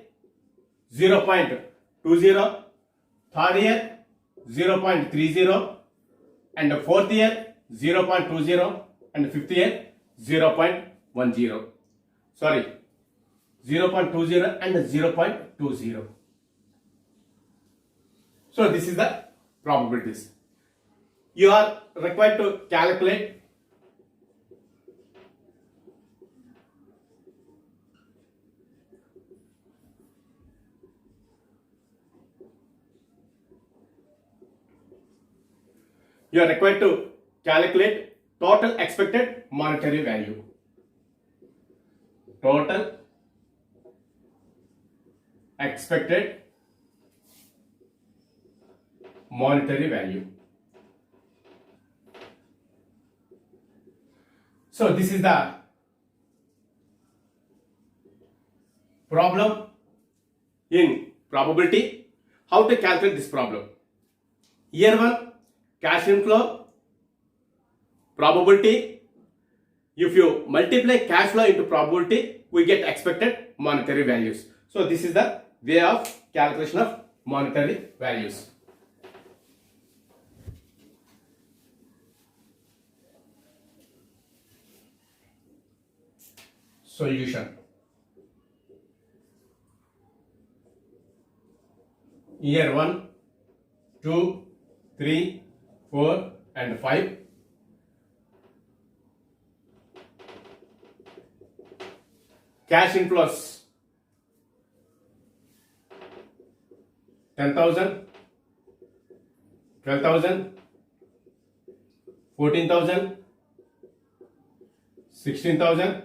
0.20, third year 0.30 and the fourth year 0.20 and fifth year 0.10. Sorry, 0.20 and 0.20. So this is the probabilities. You are required to calculate total expected monetary value. Total expected monetary value. So this is the problem in probability. How to calculate this problem? Year 1 cash inflow probability. If you multiply cash flow into probability, we get expected monetary values. So this is the way of calculation of monetary values. Solution. Year 1, 2, 3, 4 and 5. Cash inflows 10,000, 12,000, 14,000, 16,000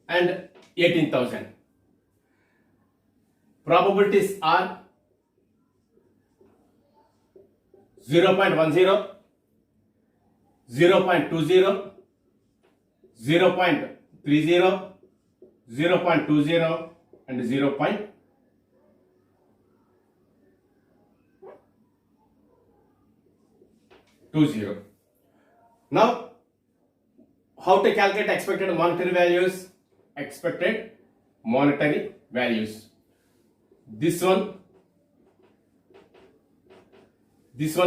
and 18,000. Probabilities are 0.10, 0.20, 0.30, 0.20 and 0.20. Now, how to calculate expected monetary values? Expected monetary values. This one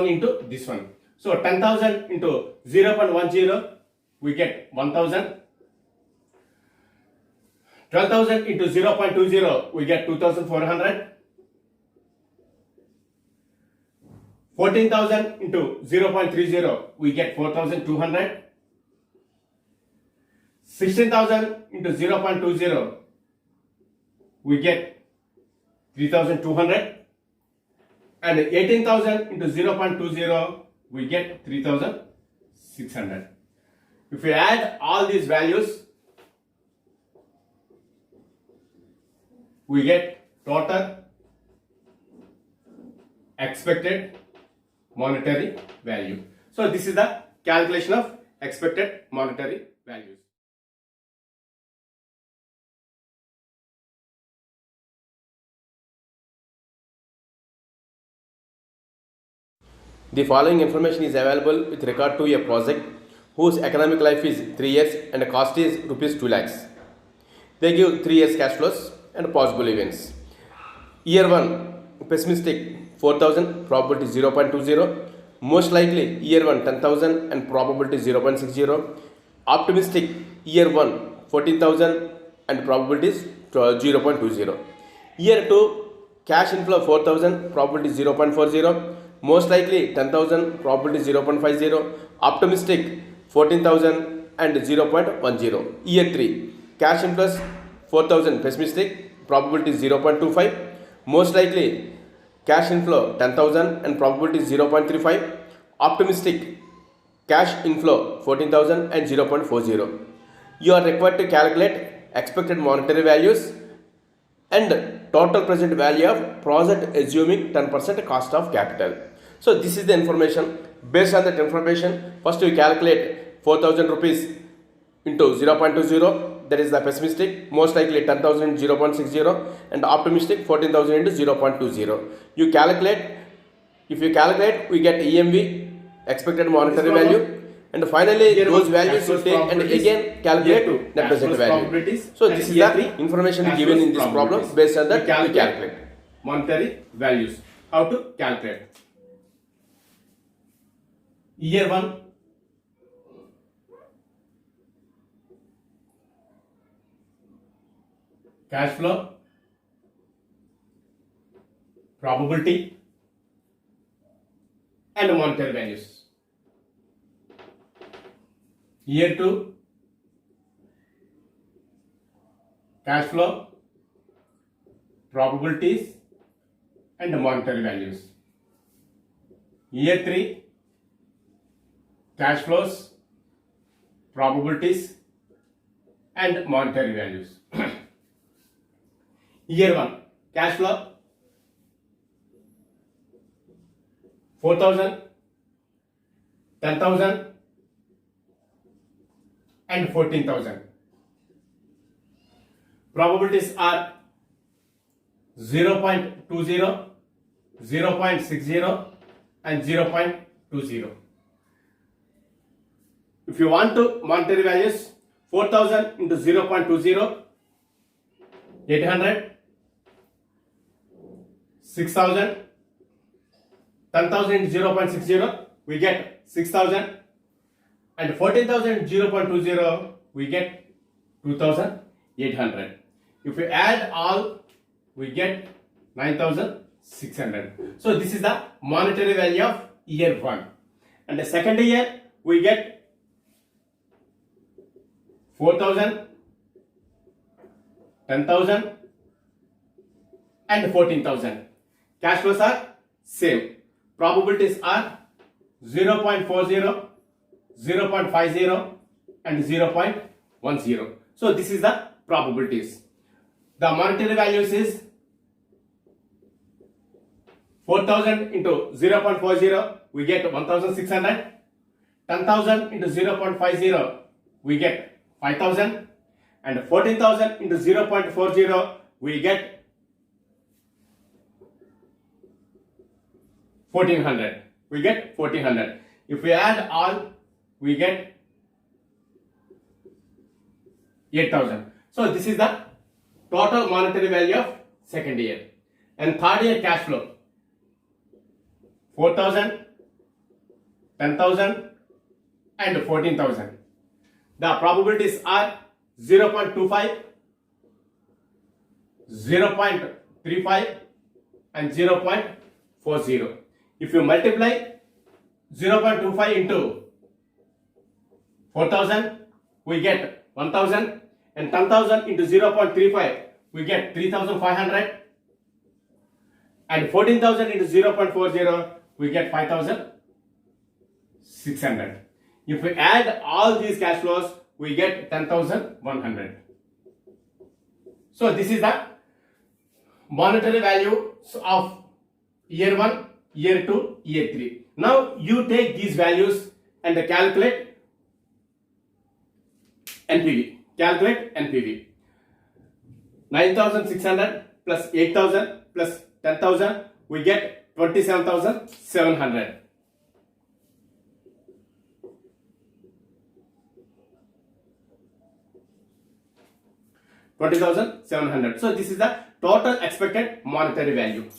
into this one. So 10,000 into 0.10, we get 1,000. 12,000 into 0.20, we get 2,400. 14,000 into 0.30, we get 4,200. 16,000 into 0.20, we get 3,200. And 18,000 into 0.20, we get 3,600. If we add all these values, we get total expected monetary value. So this is the calculation of expected monetary values. The following information is available with regard to a project whose economic life is 3 years and the cost is rupees 2 lakhs. They give 3 years cash flows and possible events. Year 1 pessimistic 4,000, probability 0.20. Most likely year 1 10,000 and probability 0.60. Optimistic year 1 14,000 and probabilities 0.20. Year 2 cash inflow 4,000, probability 0.40. Most likely 10,000, probability 0.50. Optimistic 14,000 and 0.10. Year 3 cash inflows 4,000, pessimistic, probability 0.25. Most likely cash inflow 10,000 and probability 0.35. Optimistic cash inflow 14,000 and 0.40. You are required to calculate expected monetary values and total present value of project assuming 10% cost of capital. So this is the information. Based on that information, first we calculate 4,000 rupees into 0.20, that is the pessimistic, most likely 10,000 into 0.60 and optimistic 14,000 into 0.20. You calculate, if you calculate, we get EMV, expected monetary value, and finally those values you take and again calculate net present value. So this is the information given in this problem. Based on that we calculate monetary values. How to calculate? Year 1 cash flow, probability and monetary values. Year 2 cash flow, probabilities and monetary values. Year 3 cash flows, probabilities and monetary values. Year 1 cash flow 4,000, 10,000 and 14,000. Probabilities are 0.20, 0.60 and 0.20. If you want to monetary values, 4,000 into 0.20, 800, 6,000, 10,000 into 0.60, we get 6,000, and 14,000 into 0.20, we get 2,800. If we add all, we get 9,600. So this is the monetary value of year 1. And the second year, we get 4,000, 10,000 and 14,000. Cash flows are same. Probabilities are 0.40, 0.50 and 0.10. So this is the probabilities. The monetary values is 4,000 into 0.40, we get 1,600. 10,000 into 0.50, we get 5,000. And 14,000 into 0.40, we get 1,400. We get 1,400. If we add all, we get 8,000. So this is the total monetary value of second year. And third year cash flow, 4,000, 10,000 and 14,000. The probabilities are 0.25, 0.35 and 0.40. If you multiply 0.25 into 4,000, we get 1,000, and 10,000 into 0.35, we get 3,500, and 14,000 into 0.40, we get 5,600. If we add all these cash flows, we get 10,100. So this is the monetary value of year 1, year 2, year 3. Now you take these values and calculate NPV. Calculate NPV. 9,600 plus 8,000 plus 10,000, we get 27,700. 20,700. So this is the total expected monetary value.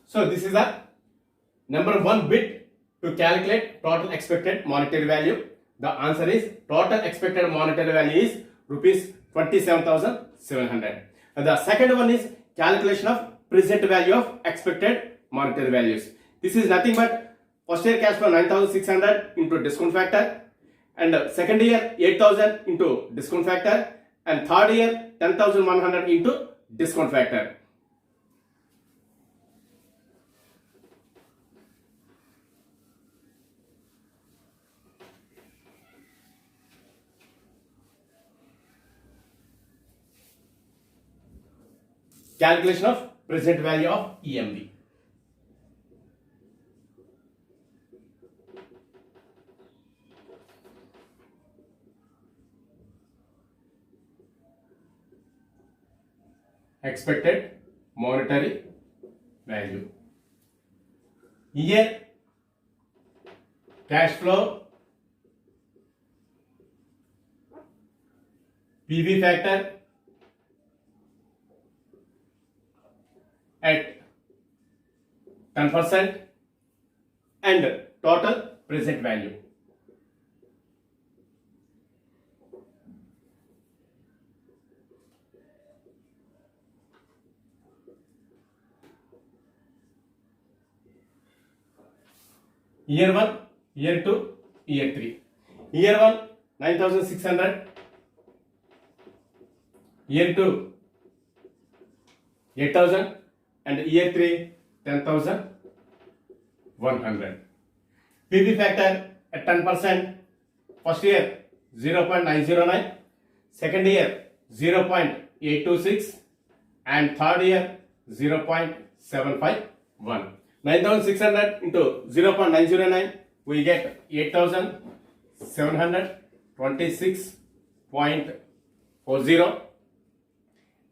So this is the number 1 bit to calculate total expected monetary value. The answer is total expected monetary value is rupees 27,700. And the second one is calculation of present value of expected monetary values. This is nothing but first year cash flow 9,600 into discount factor, and second year 8,000 into discount factor, and third year 10,100 into discount factor. Calculation of present value of EMV. Expected monetary value. Year cash flow, PV factor at 10% and total present value. Year 1, year 2, year 3. Year 1 9,600, year 2 8,000, and year 3 10,100. 100. PV factor at 10%. First year 0.909, second year 0.826, and third year 0.751. 9600 into 0.909, we get 8726.40.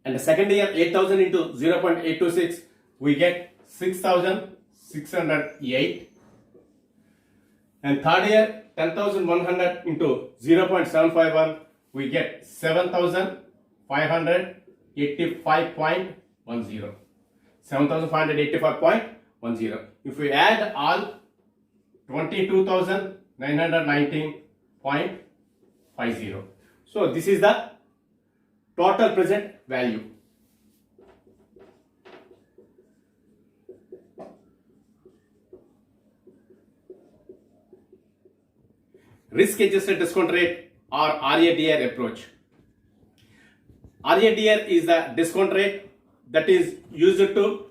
And the second year 8000 into 0.826, we get 6608. And third year 10,100 into 0.751, we get 7,585.10. 7,585.10. If we add all, 22,919.50. So this is the total present value. Risk adjusted discount rate or RADR approach. RADR is the discount rate that is used to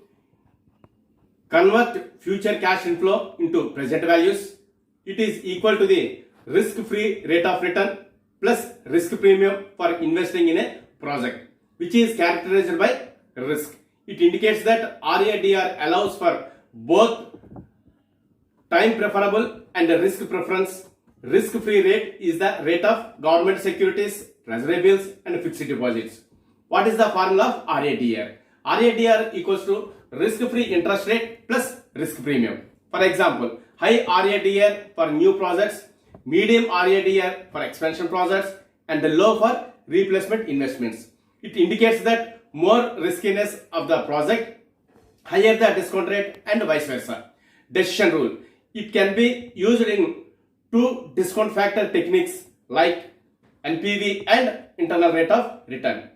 convert future cash inflow into present values. It is equal to the risk-free rate of return plus risk premium for investing in a project, which is characterized by risk. It indicates that RADR allows for both time preferable and risk preference. Risk-free rate is the rate of government securities, treasury bills, and fixed deposits. What is the formula of RADR? RADR equals to risk-free interest rate plus risk premium. For example, high RADR for new projects, medium RADR for expansion projects, and low for replacement investments. It indicates that more riskiness of the project, higher the discount rate, and vice versa. Decision rule. It can be used in two discount factor techniques like NPV and internal rate of return.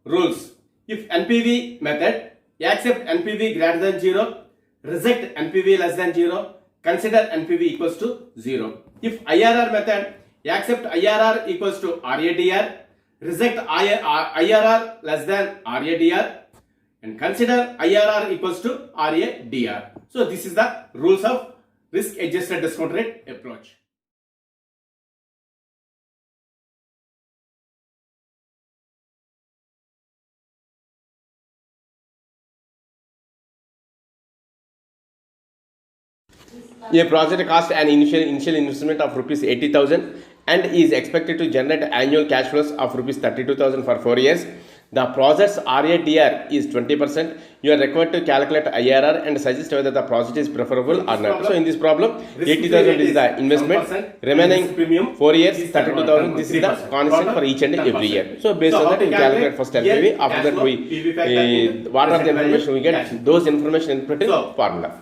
Rules. If NPV method, accept NPV greater than 0, reject NPV less than 0, consider NPV equals to 0. If IRR method, accept IRR equals to RADR, reject IRR less than RADR, and consider IRR equals to RADR. So this is the rules of risk adjusted discount rate approach. A project costs an initial investment of rupees 80,000 and is expected to generate annual cash flows of rupees 32,000 for 4 years. The project's RADR is 20%. You are required to calculate IRR and suggest whether the project is preferable or not. So in this problem, 80,000 is the investment, remaining 4 years, 32,000. This is the constant for each and every year. So based on that, we calculate first NPV. After that, we what are the information we get? Those information input in formula.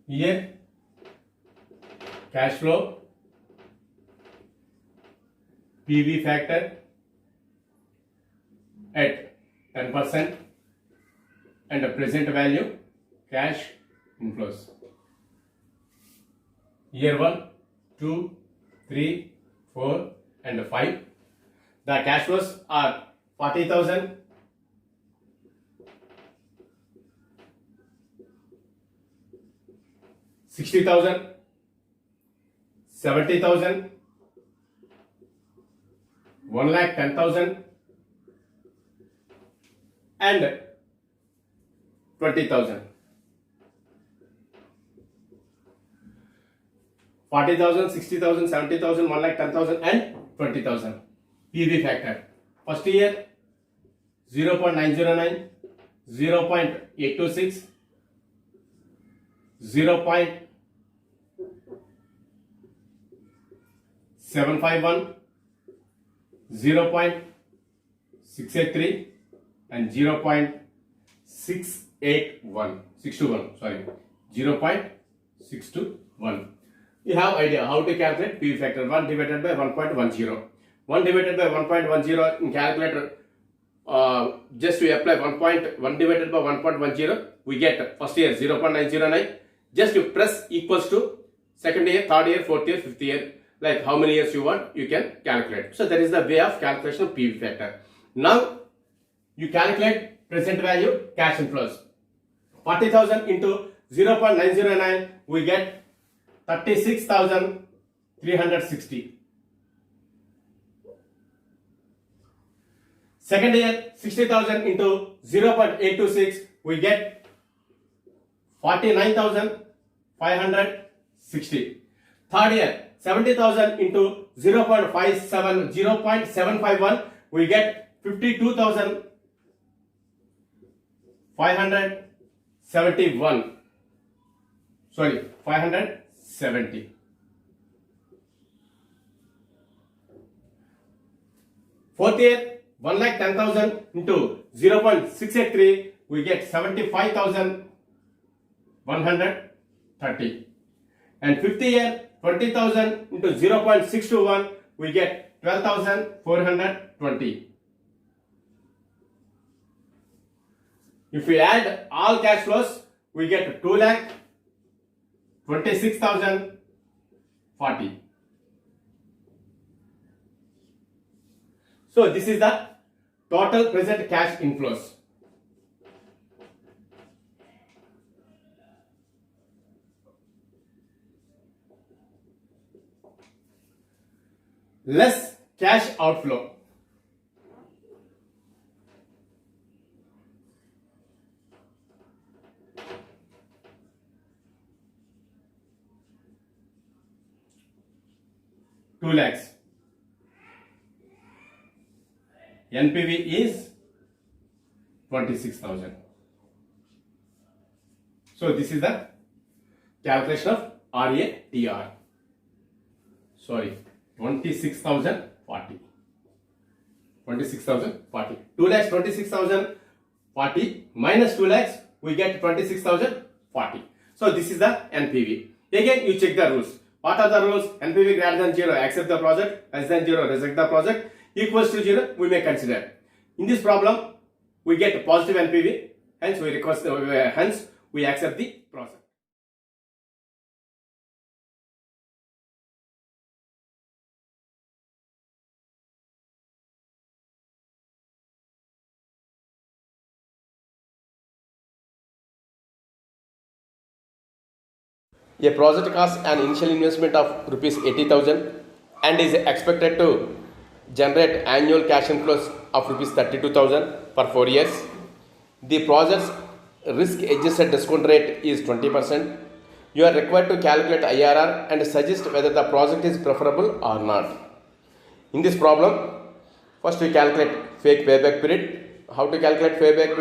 Here, cash flow, PV factor at 10% and the present value cash inflows. Year 1, 2, 3, 4 and 5. The cash flows are 40,000, 60,000, 70,000, 1,10,000 and 20,000. 40,000, 60,000, 70,000, 1,10,000 and 20,000. PV factor. First year 0.909, 0.826, 0.751, 0.683 and 0.751. 0.621. You have idea how to calculate PV factor. 1 divided by 1.10. 1 divided by 1.10 in calculator. Just we apply 1 divided by 1.10, we get first year 0.909. Just you press equals to second year, third year, fourth year, fifth year. Like how many years you want, you can calculate. So that is the way of calculation of PV factor. Now you calculate present value cash inflows. 40,000 into 0.909, we get 36,360. Second year, 60,000 into 0.826, we get 49,560. Third year, 70,000 into 0.751, we get 52,571. Sorry, 570. Fourth year, 1,10,000 into 0.683, we get 75,130. And fifth year, 20,000 into 0.621, we get 12,420. If we add all cash flows, we get 2,26,040. So this is the total present cash inflows. Less cash outflow. Two lakhs. NPV is 26,000. So this is the calculation of RATR. Sorry, 26,040. 26,040. 2 lakhs 26,040 minus 2 lakhs, we get 26,040. So this is the NPV. Again, you check the rules. What are the rules? NPV greater than 0, accept the project. Less than 0, reject the project. Equals to 0, we may consider. In this problem, we get positive NPV. Hence, we accept the project. A project costs an initial investment of rupees 80,000 and is expected to generate annual cash inflows of rupees 32,000 for 4 years. The project's risk adjusted discount rate is 20%. You are required to calculate IRR and suggest whether the project is preferable or not. In this problem, first we calculate fake payback period. How to calculate payback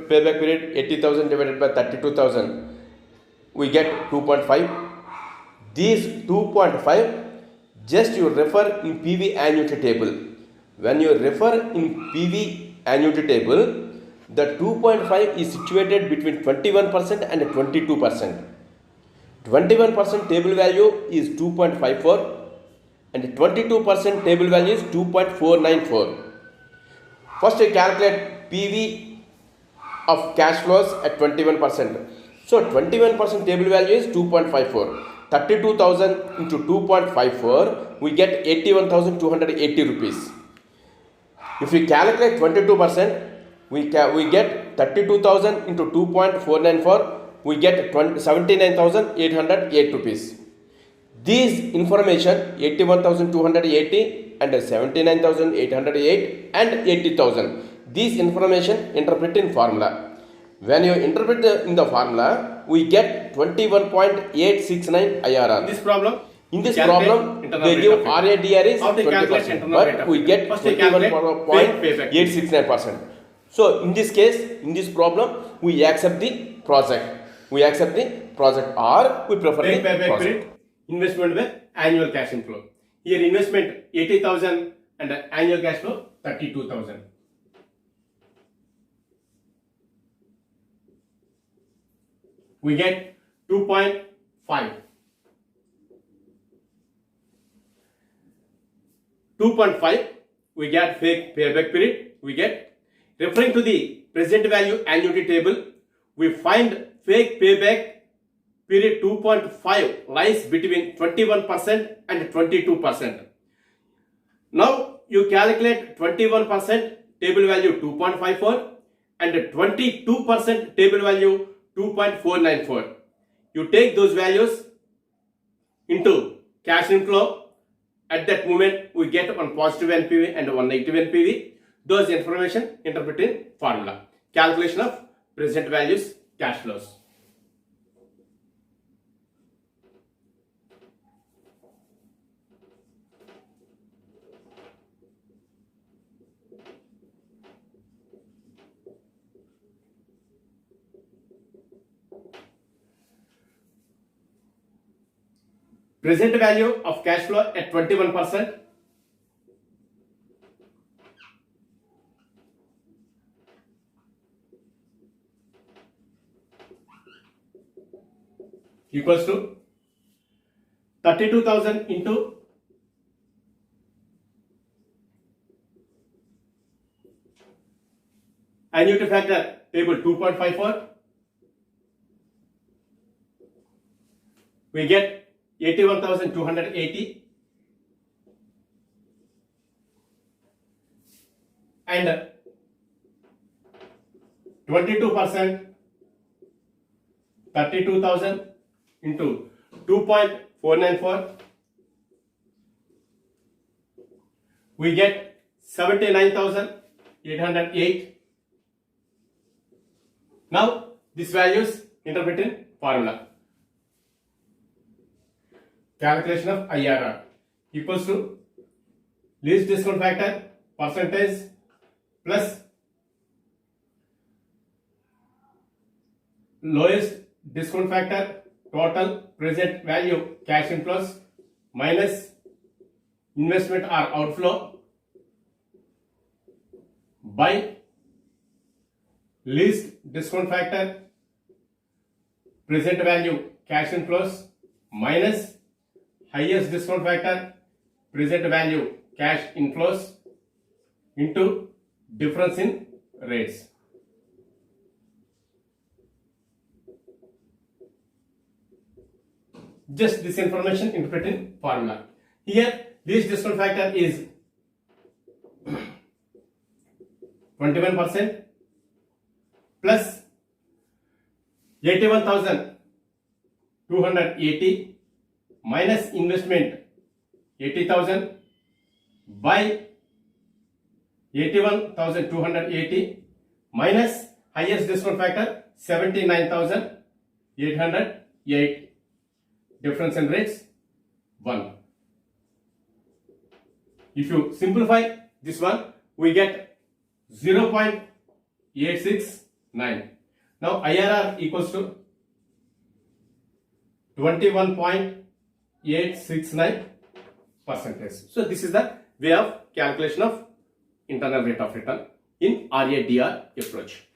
period? 80,000 divided by 32,000. We get 2.5. These 2.5 just you refer in PV annuity table. When you refer in PV annuity table, the 2.5 is situated between 21% and 22%. 21% table value is 2.54 and 22% table value is 2.494. First we calculate PV of cash flows at 21%. So 21% table value is 2.54. 32,000 into 2.54, we get 81,280 rupees. If we calculate 22%, we get 32,000 into 2.494, we get 79,808 rupees. These information 81,280 and 79,808 and 80,000. These information interpret in formula. When you interpret in the formula, we get 21.869 IRR. In this problem, they give RADR is 20%, but we get 21.869%. So in this case, in this problem, we accept the project. We accept the project or we prefer the project. Investment with annual cash inflow. Here investment 80,000 and annual cash flow 32,000. we get 2.5. 2.5, we get fake payback period, we get. Referring to the present value annuity table, we find fake payback period 2.5 lies between 21% and 22%. Now you calculate 21% table value 2.54 and 22% table value 2.494. You take those values into cash inflow. At that moment, we get one positive NPV and one negative NPV. Those information interpret in formula. Calculation of present values cash flows. Present value of cash flow at 21% equals to 32,000 into annuity factor table 2.54. We get 81,280 and 22% 32,000 into 2.494, we get 79,808. Now these values interpret in formula. Calculation of IRR equals to least discount factor percentage plus lowest discount factor total present value cash inflows minus investment or outflow by least discount factor present value cash inflows minus highest discount factor present value cash inflows into difference in rates. Just this information interpret in formula. Here least discount factor is 21% plus 81,280 minus investment 80,000 by 81,280 minus highest discount factor 79,808. Difference in rates 1. If you simplify this one, we get 0.869. Now IRR equals to 21.869%. So this is the way of calculation of internal rate of return in RADR approach.